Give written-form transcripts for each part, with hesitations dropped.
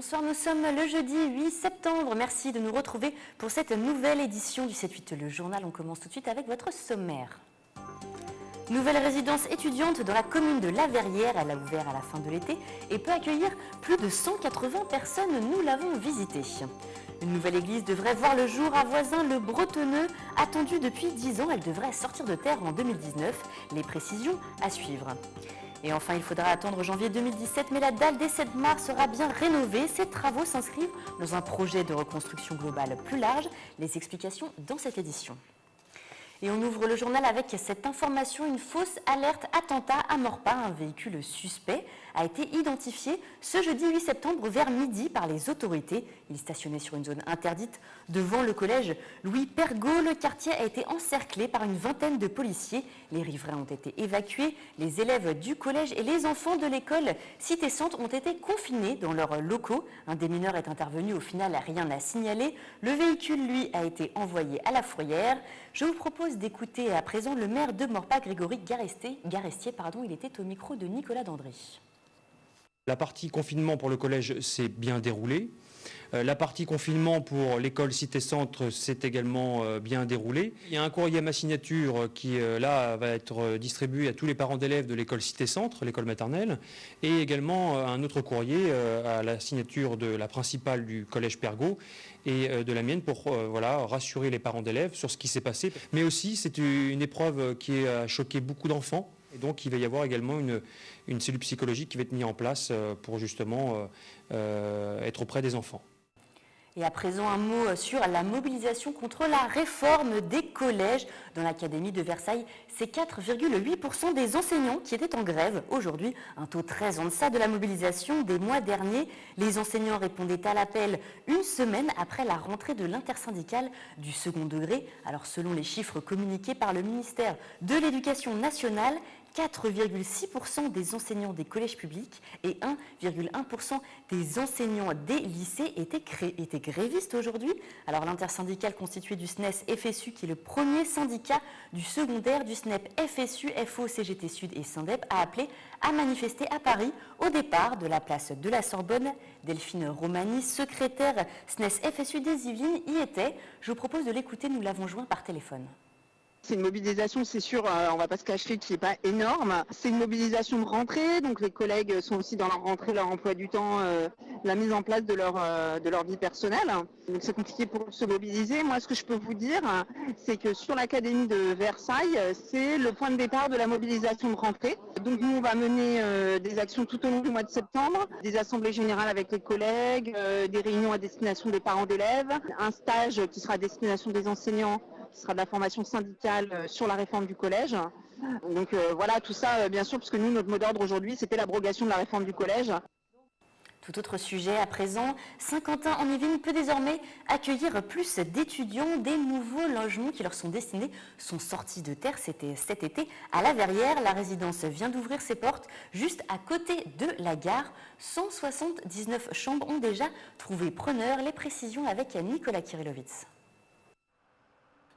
bonsoir, nous sommes le jeudi 8 septembre. Merci de nous retrouver pour cette nouvelle édition du 7-8, le journal. On commence tout de suite avec votre sommaire. Nouvelle résidence étudiante dans la commune de La Verrière. Elle a ouvert à la fin de l'été et peut accueillir plus de 180 personnes. Nous l'avons visitée. Une nouvelle église devrait voir le jour à Voisins-le-Bretonneux. Attendue depuis 10 ans, elle devrait sortir de terre en 2019. Les précisions à suivre. Et enfin, il faudra attendre janvier 2017, mais la dalle des 7 mars sera bien rénovée. Ces travaux s'inscrivent dans un projet de reconstruction globale plus large. Les explications dans cette édition. Et on ouvre le journal avec cette information, une fausse alerte attentat à Maurepas. Un véhicule suspect a été identifié ce jeudi 8 septembre vers midi par les autorités. Il stationnait sur une zone interdite devant le collège Louis Pergaud. Le quartier a été encerclé par une vingtaine de policiers. Les riverains ont été évacués. Les élèves du collège et les enfants de l'école Cité Centre ont été confinés dans leurs locaux. Un démineur est intervenu, au final rien à signaler. Le véhicule, lui, a été envoyé à la fourrière. Je vous propose d'écouter à présent le maire de Maurepas, Grégory Garestier. Il était au micro de Nicolas Dandry. La partie confinement pour le collège s'est bien déroulée. La partie confinement pour l'école Cité Centre s'est également bien déroulée. Il y a un courrier à ma signature qui, là, va être distribué à tous les parents d'élèves de l'école Cité Centre, l'école maternelle, et également un autre courrier à la signature de la principale du collège Pergaud et de la mienne pour rassurer les parents d'élèves sur ce qui s'est passé. Mais aussi, c'est une épreuve qui a choqué beaucoup d'enfants. Et donc, il va y avoir également une cellule psychologique qui va être mise en place pour justement être auprès des enfants. Et à présent, un mot sur la mobilisation contre la réforme des collèges. Dans l'Académie de Versailles, c'est 4,8% des enseignants qui étaient en grève aujourd'hui. Un taux très en deçà de la mobilisation des mois derniers. Les enseignants répondaient à l'appel une semaine après la rentrée de l'intersyndicale du second degré. Alors, selon les chiffres communiqués par le ministère de l'Éducation nationale, 4,6% des enseignants des collèges publics et 1,1% des enseignants des lycées étaient grévistes aujourd'hui. Alors l'intersyndicale constituée du SNES FSU, qui est le premier syndicat du secondaire du SNEP FSU, FO, CGT Sud et Syndep, a appelé à manifester à Paris au départ de la place de la Sorbonne. Delphine Romani, secrétaire SNES FSU des Yvelines, y était. Je vous propose de l'écouter, nous l'avons joint par téléphone. C'est une mobilisation, c'est sûr, on ne va pas se cacher, qui n'est pas énorme. C'est une mobilisation de rentrée, donc les collègues sont aussi dans leur rentrée, leur emploi du temps, la mise en place de leur vie personnelle. Donc c'est compliqué pour se mobiliser. Moi, ce que je peux vous dire, c'est que sur l'Académie de Versailles, c'est le point de départ de la mobilisation de rentrée. Donc nous, on va mener des actions tout au long du mois de septembre, des assemblées générales avec les collègues, des réunions à destination des parents d'élèves, un stage qui sera à destination des enseignants, qui sera de la formation syndicale sur la réforme du collège. Donc voilà, tout ça, bien sûr, parce que nous, notre mot d'ordre aujourd'hui, c'était l'abrogation de la réforme du collège. Tout autre sujet à présent, Saint-Quentin en Yvelines peut désormais accueillir plus d'étudiants. Des nouveaux logements qui leur sont destinés sont sortis de terre. C'était cet été à La Verrière. La résidence vient d'ouvrir ses portes juste à côté de la gare. 179 chambres ont déjà trouvé preneur. Les précisions avec Nicolas Kirillovitz.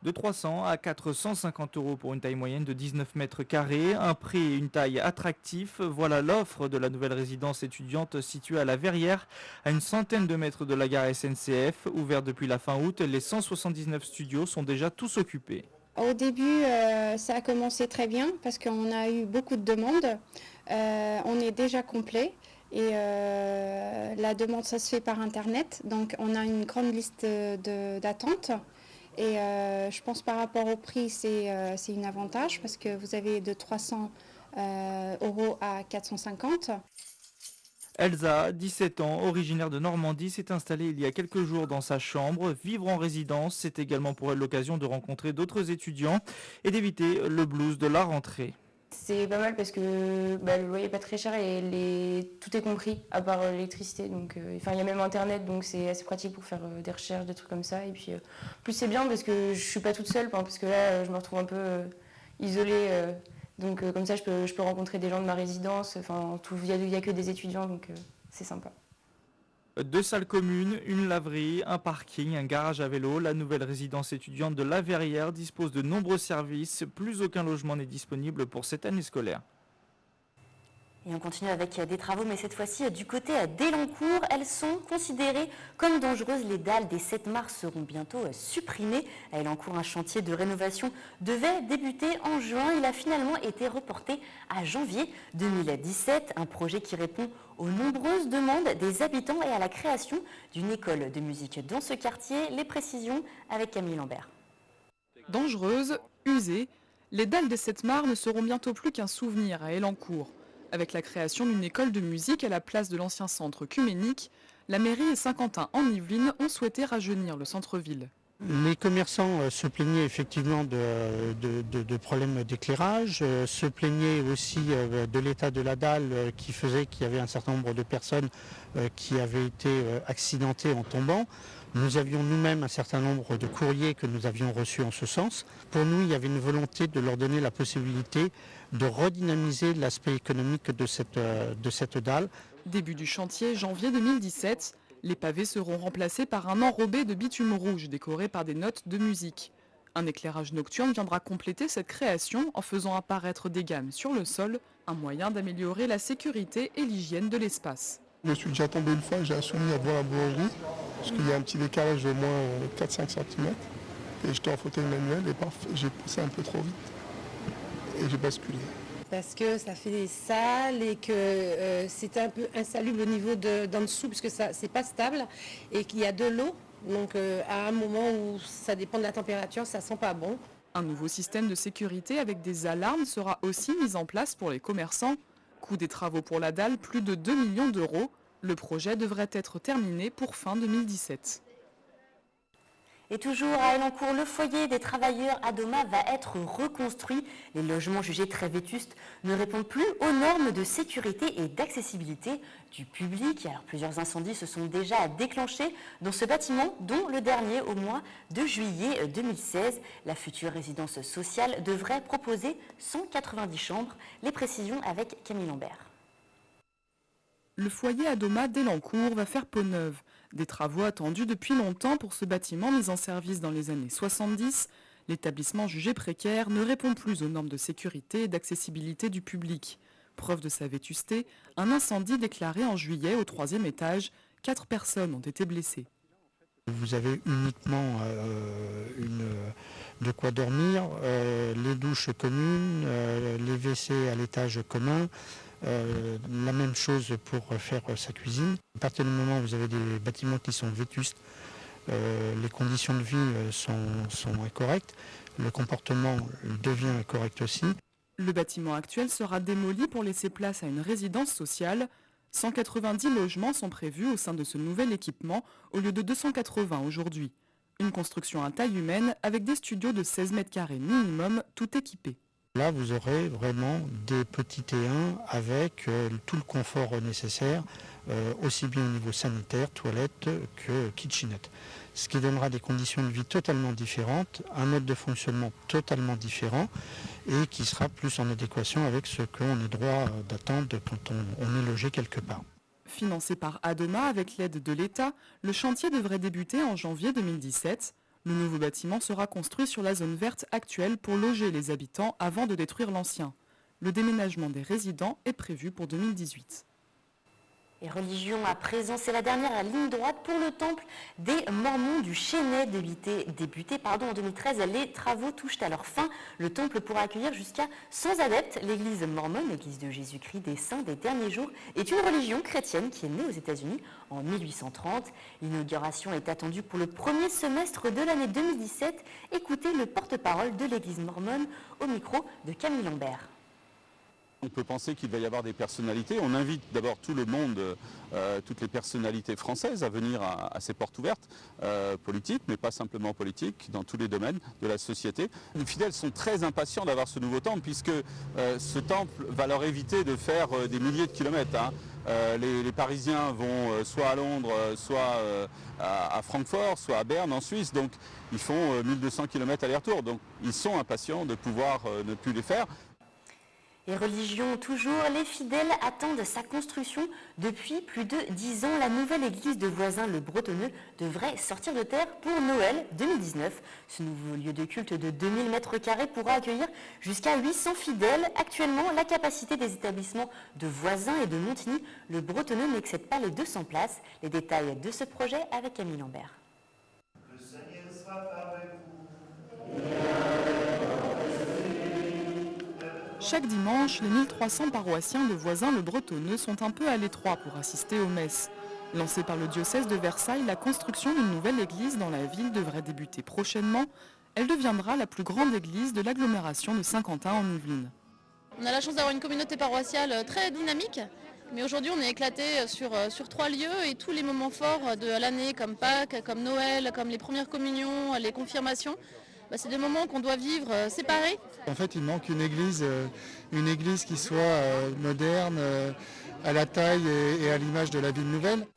De 300 à 450 € pour une taille moyenne de 19 mètres carrés, un prix et une taille attractifs. Voilà l'offre de la nouvelle résidence étudiante située à La Verrière, à une centaine de mètres de la gare SNCF. Ouverte depuis la fin août, les 179 studios sont déjà tous occupés. Au début, ça a commencé très bien parce qu'on a eu beaucoup de demandes. On est déjà complet. Et la demande, ça se fait par Internet. Donc, on a une grande liste d'attente. Et je pense par rapport au prix, c'est un avantage parce que vous avez de 300 € à 450. Elsa, 17 ans, originaire de Normandie, s'est installée il y a quelques jours dans sa chambre. Vivre en résidence, c'est également pour elle l'occasion de rencontrer d'autres étudiants et d'éviter le blues de la rentrée. C'est pas mal parce que le loyer n'est pas très cher et tout est compris, à part l'électricité. Donc, il y a même Internet, donc c'est assez pratique pour faire des recherches, des trucs comme ça. Et puis, plus c'est bien parce que je suis pas toute seule, parce que là, je me retrouve un peu isolée. Donc, comme ça, je peux rencontrer des gens de ma résidence. Il n'y a que des étudiants, donc c'est sympa. 2 salles communes, une laverie, un parking, un garage à vélo. La nouvelle résidence étudiante de La Verrière dispose de nombreux services. Plus aucun logement n'est disponible pour cette année scolaire. Et on continue avec des travaux, mais cette fois-ci du côté d'Elancourt. Elles sont considérées comme dangereuses. Les dalles des 7 mars seront bientôt supprimées. À Elancourt, un chantier de rénovation devait débuter en juin. Il a finalement été reporté à janvier 2017. Un projet qui répond aux nombreuses demandes des habitants et à la création d'une école de musique dans ce quartier. Les précisions avec Camille Lambert. Dangereuses, usées, les dalles des 7 mars ne seront bientôt plus qu'un souvenir à Elancourt. Avec la création d'une école de musique à la place de l'ancien centre Cuménique, la mairie et Saint-Quentin en Yvelines ont souhaité rajeunir le centre-ville. Les commerçants se plaignaient effectivement de problèmes d'éclairage, se plaignaient aussi de l'état de la dalle qui faisait qu'il y avait un certain nombre de personnes qui avaient été accidentées en tombant. Nous avions nous-mêmes un certain nombre de courriers que nous avions reçus en ce sens. Pour nous, il y avait une volonté de leur donner la possibilité de redynamiser l'aspect économique de cette dalle. Début du chantier, janvier 2017, les pavés seront remplacés par un enrobé de bitume rouge décoré par des notes de musique. Un éclairage nocturne viendra compléter cette création en faisant apparaître des gammes sur le sol, un moyen d'améliorer la sécurité et l'hygiène de l'espace. Je suis déjà tombé une fois, j'ai assumé à voir la boulangerie, parce qu'il y a un petit décalage au moins 4-5 cm. Et j'étais en fauteuil manuel et j'ai poussé un peu trop vite. Et j'ai basculé. Parce que ça fait des salles et que c'est un peu insalubre au niveau d'en dessous, puisque c'est pas stable et qu'il y a de l'eau. Donc à un moment où ça dépend de la température, ça sent pas bon. Un nouveau système de sécurité avec des alarmes sera aussi mis en place pour les commerçants. Coût des travaux pour la dalle, plus de 2 millions d'euros. Le projet devrait être terminé pour fin 2017. Et toujours à Elancourt, le foyer des travailleurs Adoma va être reconstruit. Les logements jugés très vétustes ne répondent plus aux normes de sécurité et d'accessibilité du public. Alors, plusieurs incendies se sont déjà déclenchés dans ce bâtiment, dont le dernier au mois de juillet 2016. La future résidence sociale devrait proposer 190 chambres. Les précisions avec Camille Lambert. Le foyer Adoma d'Elancourt va faire peau neuve. Des travaux attendus depuis longtemps pour ce bâtiment mis en service dans les années 70. L'établissement jugé précaire ne répond plus aux normes de sécurité et d'accessibilité du public. Preuve de sa vétusté, un incendie déclaré en juillet au 3e étage. 4 personnes ont été blessées. Vous avez uniquement de quoi dormir, les douches communes, les WC à l'étage commun. La même chose pour faire sa cuisine. À partir du moment où vous avez des bâtiments qui sont vétustes, les conditions de vie sont incorrectes, le comportement devient incorrect aussi. Le bâtiment actuel sera démoli pour laisser place à une résidence sociale. 190 logements sont prévus au sein de ce nouvel équipement au lieu de 280 aujourd'hui. Une construction à taille humaine avec des studios de 16 mètres carrés minimum, tout équipés. Là, vous aurez vraiment des petits T1 avec tout le confort nécessaire, aussi bien au niveau sanitaire, toilette que kitchenette. Ce qui donnera des conditions de vie totalement différentes, un mode de fonctionnement totalement différent et qui sera plus en adéquation avec ce qu'on est droit d'attendre quand on est logé quelque part. Financé par Adoma avec l'aide de l'État, le chantier devrait débuter en janvier 2017. Le nouveau bâtiment sera construit sur la zone verte actuelle pour loger les habitants avant de détruire l'ancien. Le déménagement des résidents est prévu pour 2018. Et religion à présent, c'est la dernière ligne droite pour le temple des Mormons du Chesnay débuté en 2013. Les travaux touchent à leur fin. Le temple pourra accueillir jusqu'à 100 adeptes. L'église mormone, l'église de Jésus-Christ des saints des derniers jours, est une religion chrétienne qui est née aux États-Unis en 1830. L'inauguration est attendue pour le premier semestre de l'année 2017. Écoutez le porte-parole de l'église mormone au micro de Camille Lambert. On peut penser qu'il va y avoir des personnalités. On invite d'abord tout le monde, toutes les personnalités françaises à venir à ces portes ouvertes, politiques, mais pas simplement politiques, dans tous les domaines de la société. Les fidèles sont très impatients d'avoir ce nouveau temple, puisque ce temple va leur éviter de faire des milliers de kilomètres. Les Parisiens vont soit à Londres, soit à Francfort, soit à Berne en Suisse, donc ils font 1200 km aller-retour. Donc ils sont impatients de pouvoir ne plus les faire. Et religion toujours, les fidèles attendent sa construction depuis plus de 10 ans. La nouvelle église de Voisins-le-Bretonneux devrait sortir de terre pour Noël 2019. Ce nouveau lieu de culte de 2000 m² pourra accueillir jusqu'à 800 fidèles. Actuellement, la capacité des établissements de Voisins et de Montigny-le-Bretonneux n'excède pas les 200 places. Les détails de ce projet avec Camille Lambert. Le Seigneur soit avec vous. Chaque dimanche, les 1300 paroissiens de Voisins-le-Bretonneux sont un peu à l'étroit pour assister aux messes. Lancée par le diocèse de Versailles, la construction d'une nouvelle église dans la ville devrait débuter prochainement. Elle deviendra la plus grande église de l'agglomération de Saint-Quentin en Yvelines. On a la chance d'avoir une communauté paroissiale très dynamique, mais aujourd'hui on est éclaté sur 3 lieux et tous les moments forts de l'année, comme Pâques, comme Noël, comme les premières communions, les confirmations, c'est des moments qu'on doit vivre séparés. En fait, il manque une église qui soit moderne, à la taille et à l'image de la ville nouvelle.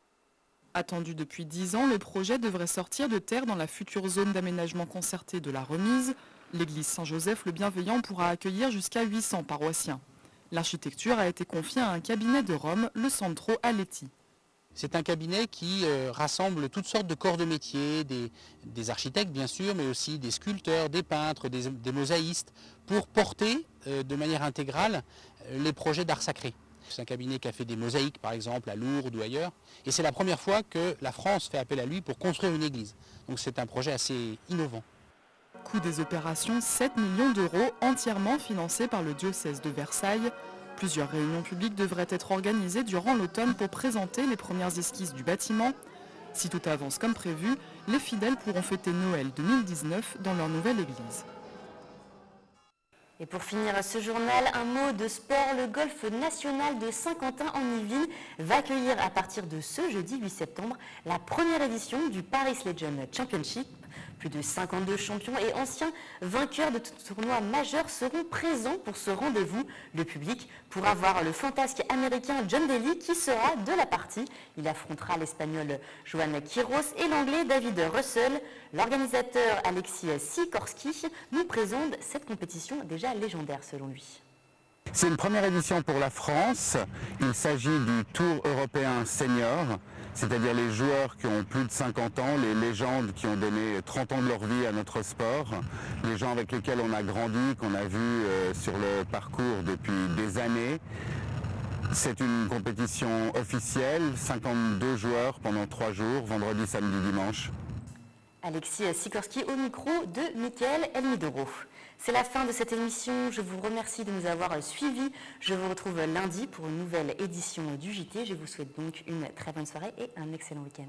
Attendu depuis 10 ans, le projet devrait sortir de terre dans la future zone d'aménagement concerté de la Remise. L'église Saint-Joseph le Bienveillant pourra accueillir jusqu'à 800 paroissiens. L'architecture a été confiée à un cabinet de Rome, le Centro Aletti. C'est un cabinet qui rassemble toutes sortes de corps de métier, des architectes bien sûr, mais aussi des sculpteurs, des peintres, des mosaïstes, pour porter de manière intégrale les projets d'art sacré. C'est un cabinet qui a fait des mosaïques par exemple à Lourdes ou ailleurs, et c'est la première fois que la France fait appel à lui pour construire une église. Donc c'est un projet assez innovant. Coût des opérations, 7 millions d'euros, entièrement financés par le diocèse de Versailles. Plusieurs réunions publiques devraient être organisées durant l'automne pour présenter les premières esquisses du bâtiment. Si tout avance comme prévu, les fidèles pourront fêter Noël 2019 dans leur nouvelle église. Et pour finir ce journal, un mot de sport. Le golf national de Saint-Quentin en Yvelines va accueillir à partir de ce jeudi 8 septembre la première édition du Paris Legend Championship. Plus de 52 champions et anciens vainqueurs de tournois majeurs seront présents pour ce rendez-vous. Le public pourra voir le fantasque américain John Daly qui sera de la partie. Il affrontera l'Espagnol Joan Quiros et l'Anglais David Russell. L'organisateur Alexis Sikorski nous présente cette compétition déjà légendaire selon lui. C'est une première édition pour la France. Il s'agit du Tour européen senior, c'est-à-dire les joueurs qui ont plus de 50 ans, les légendes qui ont donné 30 ans de leur vie à notre sport, les gens avec lesquels on a grandi, qu'on a vu sur le parcours depuis des années. C'est une compétition officielle, 52 joueurs pendant 3 jours, vendredi, samedi, dimanche. Alexis Sikorski au micro de Mickaël Elmidoro. C'est la fin de cette émission. Je vous remercie de nous avoir suivis. Je vous retrouve lundi pour une nouvelle édition du JT. Je vous souhaite donc une très bonne soirée et un excellent week-end.